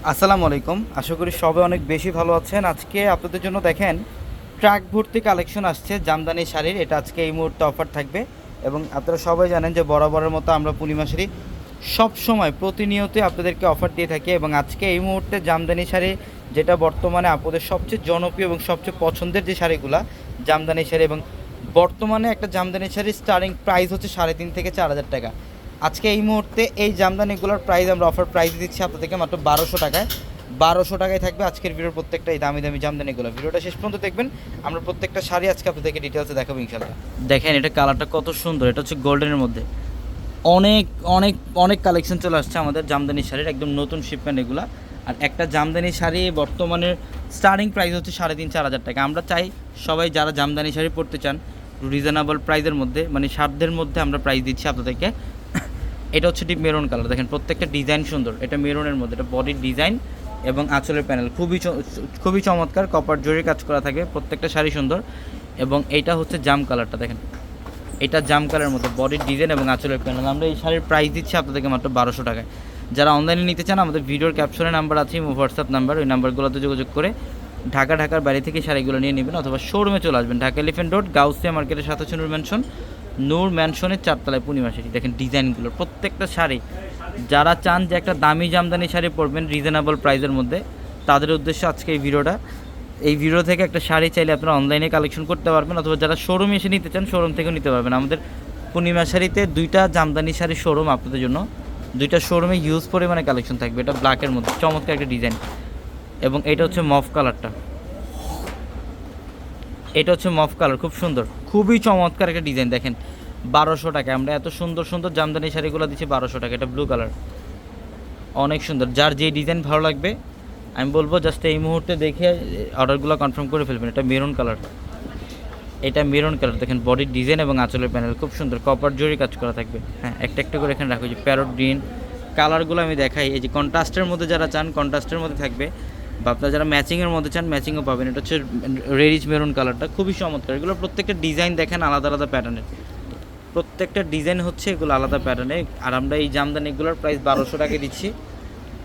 আসসালামু আলাইকুম। আশা করি সবাই অনেক বেশি ভালো আছেন। আজকে আপনাদের জন্য দেখেন ট্রাক ভর্তি কালেকশন আসছে জামদানি শাড়ির। এটা আজকে এই মুহূর্তে অফার থাকবে এবং আপনারা সবাই জানেন যে বরাবরের মতো আমরা পূর্ণিমা শাড়ি সবসময় প্রতিনিয়তই আপনাদেরকে অফার দিয়ে থাকি এবং আজকে এই মুহূর্তে জামদানি শাড়ি যেটা বর্তমানে আপনাদের সবচেয়ে জনপ্রিয় এবং সবচেয়ে পছন্দের যে শাড়িগুলা জামদানি শাড়ি এবং বর্তমানে একটা জামদানি শাড়ির স্টার্টিং প্রাইস হচ্ছে 3,500 থেকে 4,000 টাকা। আজকে এই মুহূর্তে এই জামদানিগুলোর প্রাইস আমরা অফার প্রাইস দিচ্ছি আপনাদেরকে মাত্র 1,200 টাকায়। 1,200 টাকায় থাকবে আজকের ভিডিওর প্রত্যেকটা এই দামি দামি জামদানিগুলো। ভিডিওটা শেষ পর্যন্ত দেখবেন, আমরা প্রত্যেকটা শাড়ি আজকে আপনাদেরকে ডিটেলসে দেখাবো ইনশাল্লাহ। দেখেন এটা কালারটা কত সুন্দর, এটা হচ্ছে গোল্ডেনের মধ্যে। অনেক অনেক অনেক কালেকশন চলে আসছে আমাদের জামদানি শাড়ির, একদম নতুন শিপমেন্ট এগুলা। আর একটা জামদানি শাড়ি বর্তমানে স্টার্টিং প্রাইস হচ্ছে 3,500-4,000 টাকা। আমরা চাই সবাই যারা জামদানি শাড়ি পরতে চান রিজনেবল প্রাইসের মধ্যে, মানে সাধ্যের মধ্যে আমরা প্রাইস দিচ্ছি আপনাদেরকে। এটা হচ্ছে ডিপ মেরুন কালার, দেখেন প্রত্যেকটা ডিজাইন সুন্দর। এটা মেরুনের মধ্যে, এটা বডির ডিজাইন এবং আঁচলের প্যানেল খুবই চমৎকার, কপার জরির কাজ করা থাকে, প্রত্যেকটা শাড়ি সুন্দর। এবং এইটা হচ্ছে জাম কালারটা, দেখেন এটা জাম কালারের মধ্যে বডির ডিজাইন এবং আঁচলের প্যানেল। আমরা এই শাড়ির প্রাইস দিচ্ছি আপনাদেরকে মাত্র 1,200 টাকায়। যারা অনলাইনে নিতে চান আমাদের ভিডিওর ক্যাপশনে নাম্বার আছে, হোয়াটসঅ্যাপ নাম্বার, ওই নাম্বারগুলোতে যোগাযোগ করে ঢাকার বাইরে থেকে শাড়িগুলো নিয়ে নেবেন অথবা শোরুমে চলে আসবেন। ঢাকা এলিফ্যান্ট রোড গাউসিয়া মার্কেটের সাথে হচ্ছে নূর ম্যানশনের 4 তলায় পূর্ণিমা শাড়ি। দেখেন ডিজাইনগুলো প্রত্যেকটা শাড়ি, যারা চান যে একটা দামি জামদানি শাড়ি পরবেন রিজনেবল প্রাইসের মধ্যে, তাদের উদ্দেশ্যে আজকে এই ভিডিওটা। এই ভিডিও থেকে একটা শাড়ি চাইলে আপনারা অনলাইনে কালেকশন করতে পারবেন অথবা যারা শোরুমে এসে নিতে চান শোরুম থেকেও নিতে পারবেন। আমাদের পূর্ণিমা শাড়িতে 2টা জামদানি শাড়ির শোরুম আপনাদের জন্য, 2টা শোরুমে হিউজ পরিমাণে কালেকশন থাকবে। এটা ব্ল্যাকের মধ্যে চমৎকার একটা ডিজাইন এবং এটা হচ্ছে মফ কালারটা, এটা হচ্ছে মফ কালার, খুব সুন্দর, খুবই চমৎকার একটা ডিজাইন। দেখেন 1,200 টাকা আমরা এত সুন্দর সুন্দর জামদানি শাড়িগুলো দিচ্ছি 1,200 টাকা। এটা ব্লু কালার, অনেক সুন্দর। যার যে ডিজাইন ভালো লাগবে আমি বলবো জাস্ট এই মুহূর্তে দেখে অর্ডারগুলো কনফার্ম করে ফেলবেন। এটা মেরুন কালার, এটা মেরুন কালার, দেখেন বডির ডিজাইন এবং আঁচলের প্যানেল খুব সুন্দর, কপার জরি কাজ করা থাকবে। হ্যাঁ, একটা একটা করে এখানে রাখো, যে প্যারট গ্রিন কালারগুলো আমি দেখাই। এই যে কন্ট্রাস্টের মধ্যে যারা চান কন্ট্রাস্টের মধ্যে থাকবে, বা আপনারা যারা ম্যাচিংয়ের মধ্যে চান ম্যাচিংও পাবেন। এটা হচ্ছে রেডিশ মেরুন কালারটা, খুবই চমৎকার। এগুলো প্রত্যেকটা ডিজাইন দেখেন আলাদা আলাদা প্যাটার্নের, প্রত্যেকটা ডিজাইন হচ্ছে এগুলো আলাদা প্যাটার্নে। আর আমরা এই জামদানিগুলোর প্রাইস 1,200 টাকায় দিচ্ছি।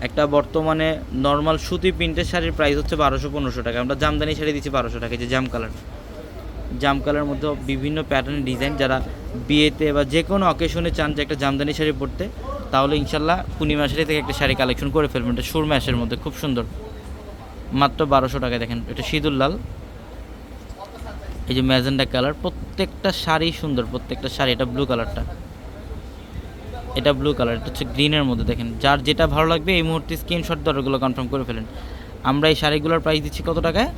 একটা বর্তমানে নর্মাল সুতি প্রিন্টের শাড়ির প্রাইস হচ্ছে 1,200-1,500 টাকা। আমরা জামদানি শাড়ি দিচ্ছি 1,200 টাকা। যে জাম কালারের মধ্যে বিভিন্ন প্যাটার্নের ডিজাইন, যারা বিয়েতে বা যে কোনো অকেশনে চান যে একটা জামদানি শাড়ি পরতে, তাহলে ইনশাল্লাহ পূর্ণিমা শাড়ি থেকে একটা শাড়ি কালেকশন করে ফেলবেন। এটা সুরম্যাশের মধ্যে খুব সুন্দর, মাত্র 1,200 টাকায়। দেখেন এটা সিঁদুর লাল, এই যে ম্যাজেন্ডা কালার, প্রত্যেকটা শাড়ি সুন্দর, প্রত্যেকটা শাড়ি। এটা ব্লু কালারটা, এটা ব্লু কালার, এটা হচ্ছে গ্রিনের মধ্যে। দেখেন যার যেটা ভালো লাগবে এই মুহূর্তে স্ক্রিনশট দিয়ে অর্ডারগুলো কনফার্ম করে ফেলেন। আমরা এই শাড়িগুলোর প্রাইস দিচ্ছি কত টাকায়?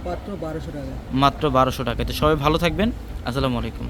মাত্র 1,200 টাকা। মাত্র 1,200 টাকায়। তো সবাই ভালো থাকবেন, আসসালামু আলাইকুম।